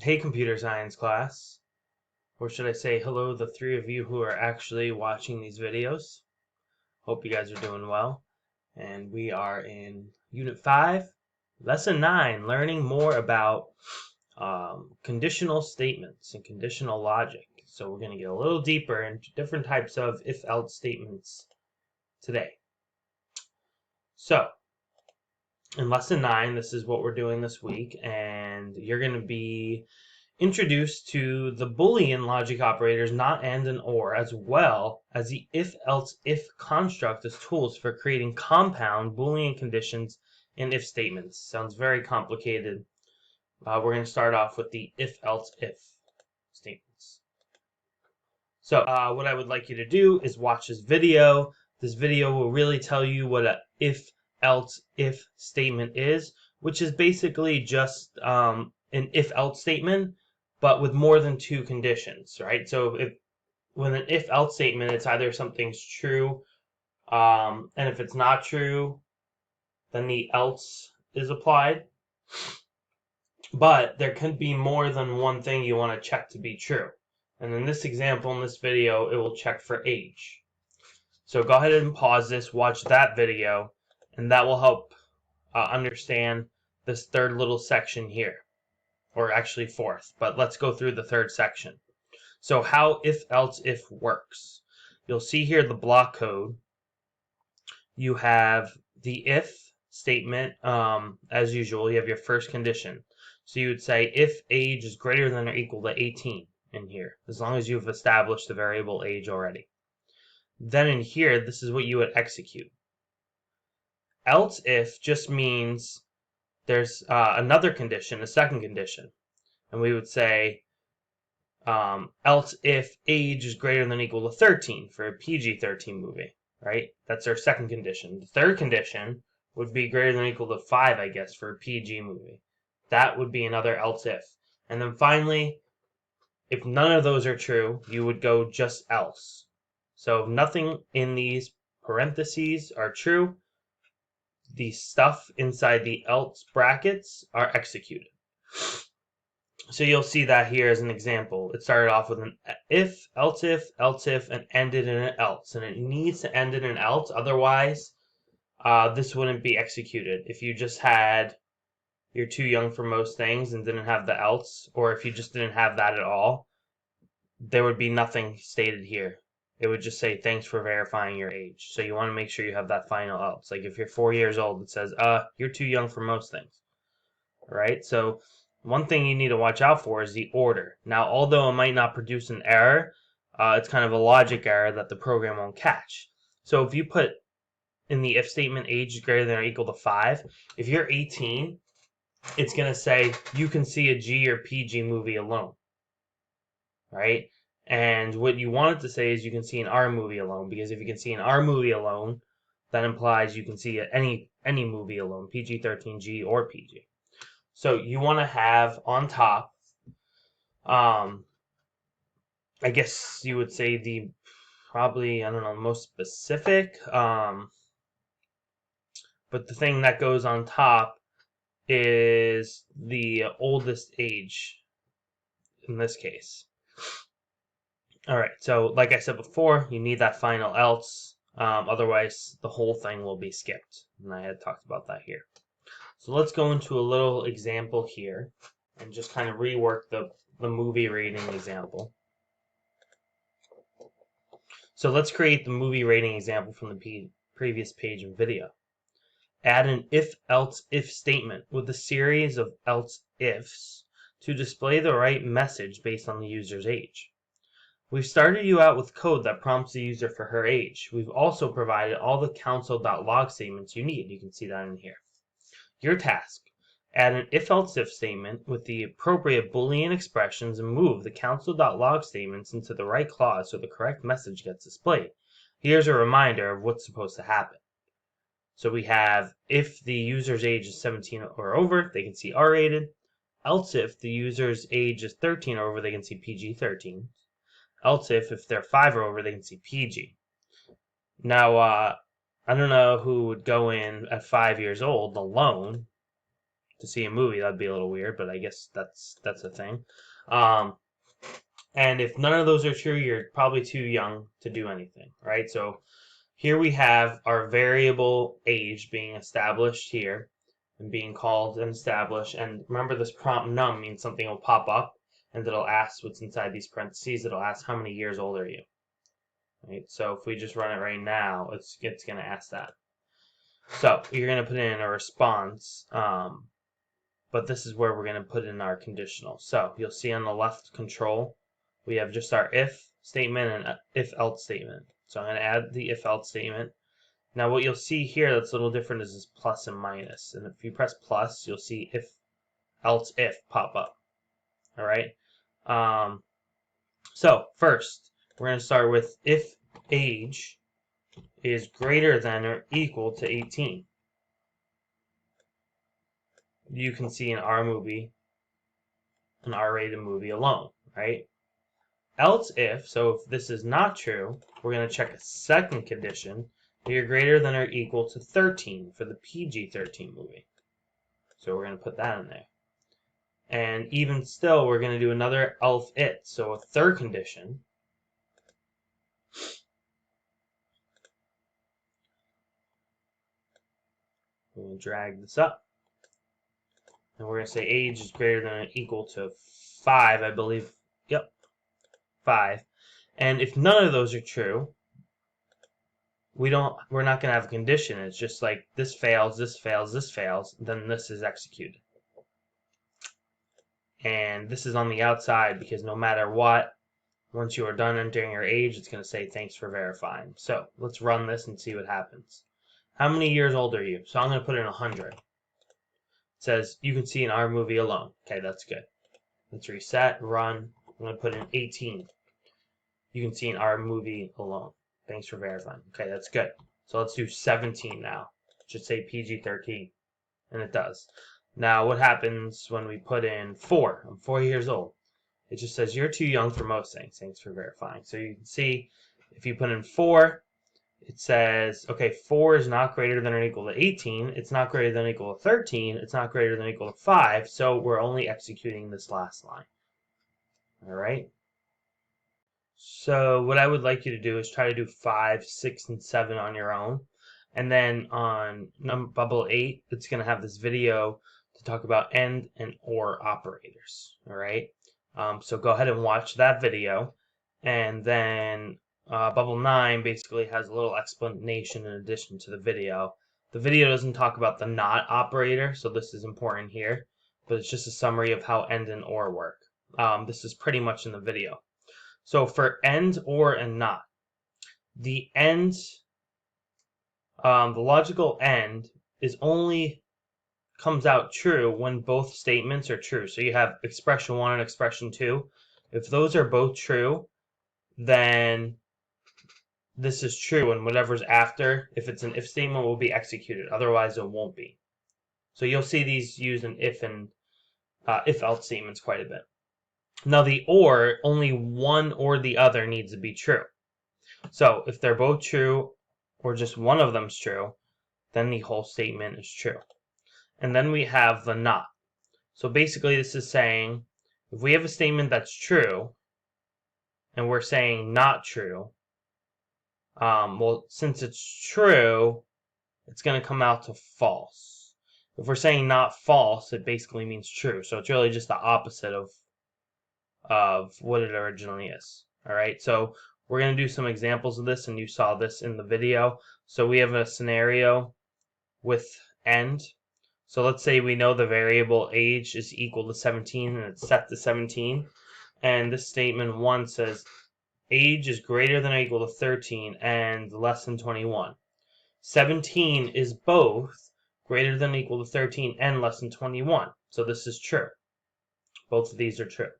Hey, computer science class. Or should I say hello, the three of you who are actually watching these videos. Hope you guys are doing well. And we are in Unit 5, Lesson 9, learning more about conditional statements and conditional logic. So we're going to get a little deeper into different types of if-else statements today. So, in Lesson 9, this is what we're doing this week, and you're going to be introduced to the Boolean logic operators not and and or, as well as the if-else-if construct as tools for creating compound Boolean conditions in if statements. Sounds very complicated. We're going to start off with the if-else-if statements. So what I would like you to do is watch this video. This video will really tell you what a if-else-if statement is, which is basically just an if-else statement, but with more than two conditions, right? So with an if-else statement, it's either something's true, and if it's not true, then the else is applied. But there could be more than one thing you want to check to be true. And in this example, in this video, it will check for age. So go ahead and pause this, watch that video, and that will help understand this third little section here. Or actually fourth, but let's go through the third section. So how if-else-if works. You'll see here the block code. You have the if statement, as usual. You have your first condition. So you would say if age is greater than or equal to 18 in here, as long as you've established the variable age already. Then in here, this is what you would execute. Else if just means there's another condition, a second condition. And we would say else if age is greater than or equal to 13 for a PG-13 movie, right? That's our second condition. The third condition would be greater than or equal to 5, I guess, for a PG movie. That would be another else if. And then finally, if none of those are true, you would go just else. So if nothing in these parentheses are true, the stuff inside the else brackets are executed. So you'll see that here as an example. It started off with an if, else if, and ended in an else. And it needs to end in an else, otherwise this wouldn't be executed. If you just had you're too young for most things and didn't have the else, or if you just didn't have that at all, there would be nothing stated here. It would just say, thanks for verifying your age. So you want to make sure you have that final else. Like if you're 4 years old, it says, you're too young for most things. All right? So one thing you need to watch out for is the order. Now, although it might not produce an error, it's kind of a logic error that the program won't catch. So if you put in the if statement age is greater than or equal to 5, if you're 18, it's going to say you can see a G or PG movie alone, right? And what you want it to say is you can see an R movie alone, because if you can see an R movie alone, that implies you can see any movie alone, PG-13G or PG. So you want to have on top, I guess you would say the probably, I don't know, most specific, but the thing that goes on top is the oldest age in this case. All right, so like I said before, you need that final else, otherwise the whole thing will be skipped, and I had talked about that here. So let's go into a little example here and just kind of rework the movie rating example. So let's create the movie rating example from the previous page of video. Add an if-else-if statement with a series of else-ifs to display the right message based on the user's age. We've started you out with code that prompts the user for her age. We've also provided all the console.log statements you need. You can see that in here. Your task: add an if-else-if statement with the appropriate Boolean expressions and move the console.log statements into the right clause so the correct message gets displayed. Here's a reminder of what's supposed to happen. So we have if the user's age is 17 or over, they can see R-rated. Else if the user's age is 13 or over, they can see PG-13. Else if they're 5 or over, they can see PG. Now, I don't know who would go in at 5 years old alone to see a movie. That'd be a little weird, but I guess that's a thing. And if none of those are true, you're probably too young to do anything, right? So here we have our variable age being established here and being called and established. And remember, this prompt num means something will pop up and it'll ask what's inside these parentheses. It'll ask how many years old are you, right? So if we just run it right now, it's going to ask that. So you're going to put in a response, but this is where we're going to put in our conditional. So you'll see on the left control, we have just our if statement and if else statement. So I'm going to add the if else statement. Now what you'll see here that's a little different is this plus and minus. And if you press plus, you'll see if else if pop up. All right. So first, we're going to start with if age is greater than or equal to 18. You can see an R-rated movie alone, right? Else if, so if this is not true, we're going to check a second condition. You're greater than or equal to 13 for the PG-13 movie. So we're going to put that in there. And even still, we're going to do another else if. So a third condition. We're going to drag this up. And we're going to say age is greater than or equal to 5, I believe. Yep, 5. And if none of those are true, we're not going to have a condition. It's just like this fails, this fails, this fails, then this is executed. And this is on the outside because no matter what, once you are done entering your age, it's going to say thanks for verifying. So let's run this and see what happens. How many years old are you? So I'm going to put in 100. It says you can see an R movie alone. Okay, that's good. Let's reset, run. I'm going to put in 18. You can see an R movie alone. Thanks for verifying. Okay, that's good. So let's do 17 now. It should say PG-13. And it does. Now, what happens when we put in 4? I'm 4 years old. It just says you're too young for most things. Thanks for verifying. So you can see if you put in 4, it says, okay, 4 is not greater than or equal to 18. It's not greater than or equal to 13. It's not greater than or equal to 5. So we're only executing this last line. All right. So what I would like you to do is try to do 5, 6, and 7 on your own. And then on bubble 8, it's going to have this video to talk about AND and OR operators. All right. So go ahead and watch that video. And then bubble 9 basically has a little explanation in addition to the video. The video doesn't talk about the NOT operator, so this is important here. But it's just a summary of how AND and OR work. This is pretty much in the video. So for AND, OR, and NOT, the AND, the logical AND is only comes out true when both statements are true. So you have expression 1 and expression 2. If those are both true, then this is true, and whatever's after, if it's an if statement, will be executed. Otherwise, it won't be. So you'll see these used in if and if-else statements quite a bit. Now the OR, only one or the other needs to be true. So if they're both true or just one of them's true, then the whole statement is true. And then we have the NOT. So basically this is saying if we have a statement that's true and we're saying not true, well, since it's true, it's going to come out to false. If we're saying not false, it basically means true. So it's really just the opposite of what it originally is. All right, so we're going to do some examples of this, and you saw this in the video. So we have a scenario with AND. So let's say we know the variable age is equal to 17 and it's set to 17. And this statement 1 says age is greater than or equal to 13 and less than 21. 17 is both greater than or equal to 13 and less than 21. So this is true. Both of these are true.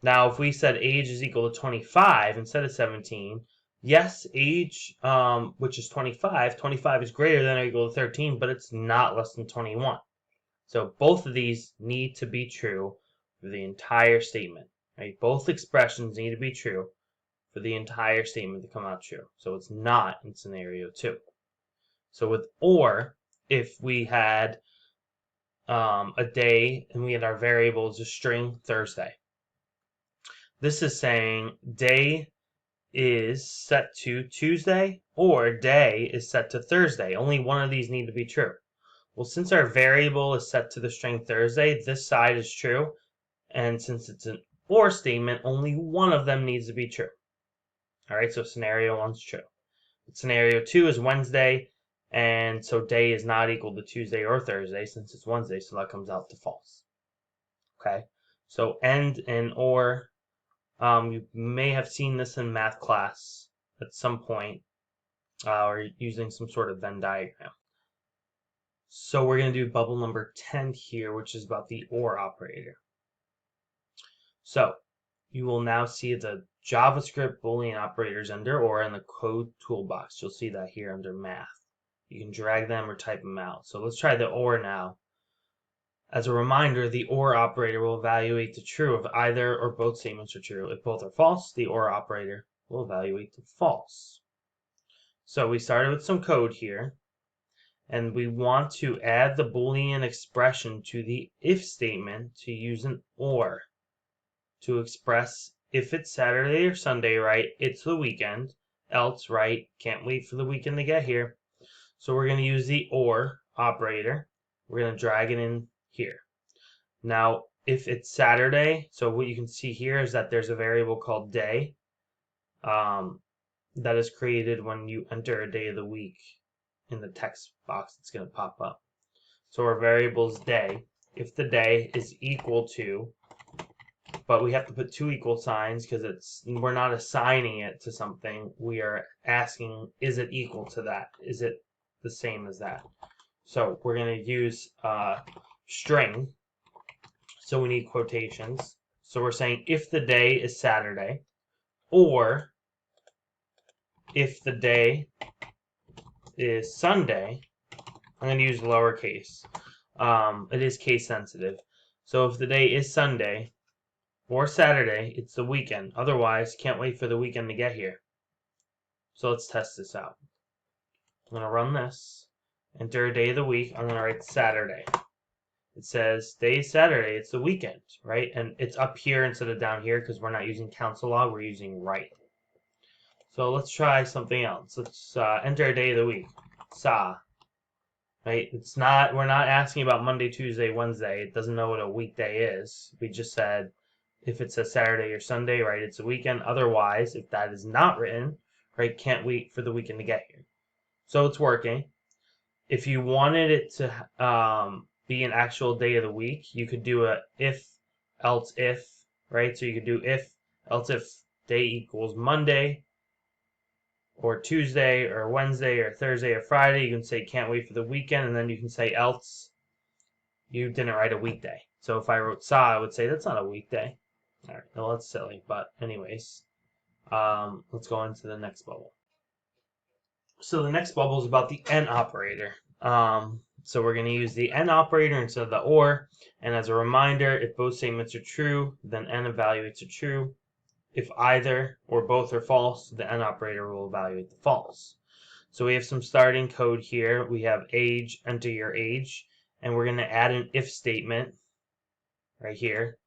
Now, if we said age is equal to 25 instead of 17, yes, age, which is 25 is greater than or equal to 13, but it's not less than 21. So both of these need to be true for the entire statement. Right? Both expressions need to be true for the entire statement to come out true. So it's not in scenario 2. So with OR, if we had a day, and we had our variable as a string Thursday. This is saying day is set to Tuesday or day is set to Thursday. Only one of these need to be true. Well, since our variable is set to the string Thursday, this side is true. And since it's an or statement, only one of them needs to be true. All right, so scenario 1's true. Scenario 2 is Wednesday, and so day is not equal to Tuesday or Thursday since it's Wednesday, so that comes out to false. Okay, so and or, you may have seen this in math class at some point, or using some sort of Venn diagram. So we're going to do bubble number 10 here, which is about the or operator. So you will now see the JavaScript Boolean operators under or in the code toolbox. You'll see that here under math. You can drag them or type them out. So let's try the or now. As a reminder, the or operator will evaluate the true if either or both statements are true. If both are false, the or operator will evaluate the false. So we started with some code here, and we want to add the Boolean expression to the if statement to use an or to express if it's Saturday or Sunday, right, it's the weekend, else, right, can't wait for the weekend to get here. So we're going to use the or operator. We're going to drag it in here. Now, if it's Saturday, so what you can see here is that there's a variable called day that is created when you enter a day of the week in the text box that's going to pop up. So our variable is day. If the day is equal to, but we have to put two equal signs because we're not assigning it to something. We are asking, is it equal to that? Is it the same as that? So we're going to use string. So we need quotations. So we're saying if the day is Saturday, or if the day is Sunday. I'm going to use lowercase. It is case sensitive. So if the day is Sunday or Saturday, it's the weekend. Otherwise, can't wait for the weekend to get here. So let's test this out. I'm going to run this. Enter a day of the week. I'm going to write Saturday. It says day is Saturday. It's the weekend, right? And it's up here instead of down here because we're not using console log. We're using write. So let's try something else. Let's enter a day of the week. Sa. Right? We're not asking about Monday, Tuesday, Wednesday. It doesn't know what a weekday is. We just said if it says Saturday or Sunday, right, it's a weekend. Otherwise, if that is not written, right, can't wait for the weekend to get here. So it's working. If you wanted it to be an actual day of the week, you could do a if, else if, right? So you could do if, else if day equals Monday, or Tuesday, or Wednesday, or Thursday, or Friday. You can say can't wait for the weekend, and then you can say else you didn't write a weekday. So if I wrote saw, I would say that's not a weekday. All right, well, that's silly, but anyways, let's go into the next bubble. So the next bubble is about the and operator. So we're going to use the and operator instead of the or, and as a reminder, if both statements are true, then and evaluates a true. If either or both are false, the and operator will evaluate the false. So we have some starting code here. We have age, enter your age, and we're going to add an if statement right here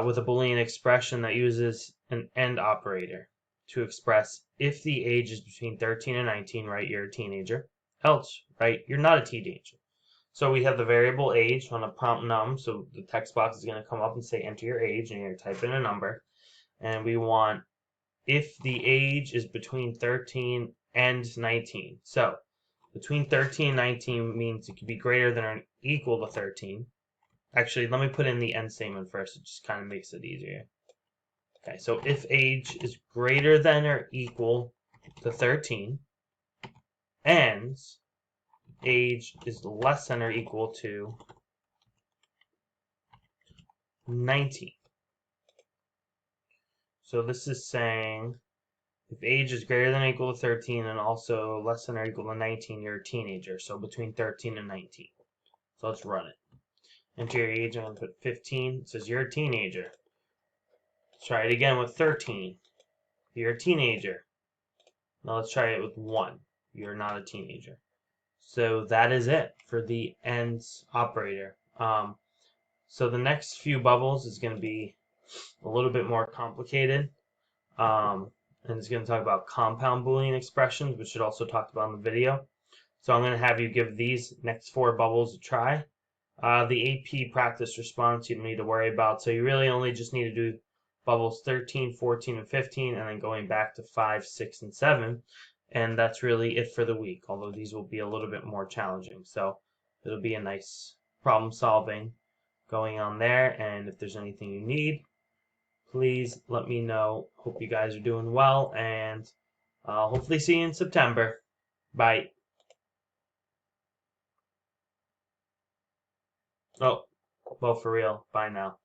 with a Boolean expression that uses an and operator to express if the age is between 13 and 19, right, you're a teenager, else, right, you're not a teenager. So we have the variable age on a prompt num, so the text box is going to come up and say enter your age, and you're going to type in a number. And we want if the age is between 13 and 19. So between 13 and 19 means it could be greater than or equal to 13. Actually, let me put in the end statement first. It just kind of makes it easier. Okay, so if age is greater than or equal to 13, and age is less than or equal to 19. So this is saying if age is greater than or equal to 13 and also less than or equal to 19, you're a teenager. So between 13 and 19. So let's run it. Enter your age. I'm going to put 15. It says you're a teenager. Let's try it again with 13. You're a teenager. Now let's try it with 1. You're not a teenager. So that is it for the ends operator. So the next few bubbles is going to be a little bit more complicated. And it's going to talk about compound Boolean expressions, which it also talked about in the video. So I'm going to have you give these next 4 bubbles a try. The AP practice response you don't need to worry about. So you really only just need to do bubbles 13, 14, and 15, and then going back to 5, 6, and 7. And that's really it for the week, although these will be a little bit more challenging. So it'll be a nice problem solving going on there. And if there's anything you need, please let me know. Hope you guys are doing well, and I'll hopefully see you in September. Bye. Oh, well, for real. Bye now.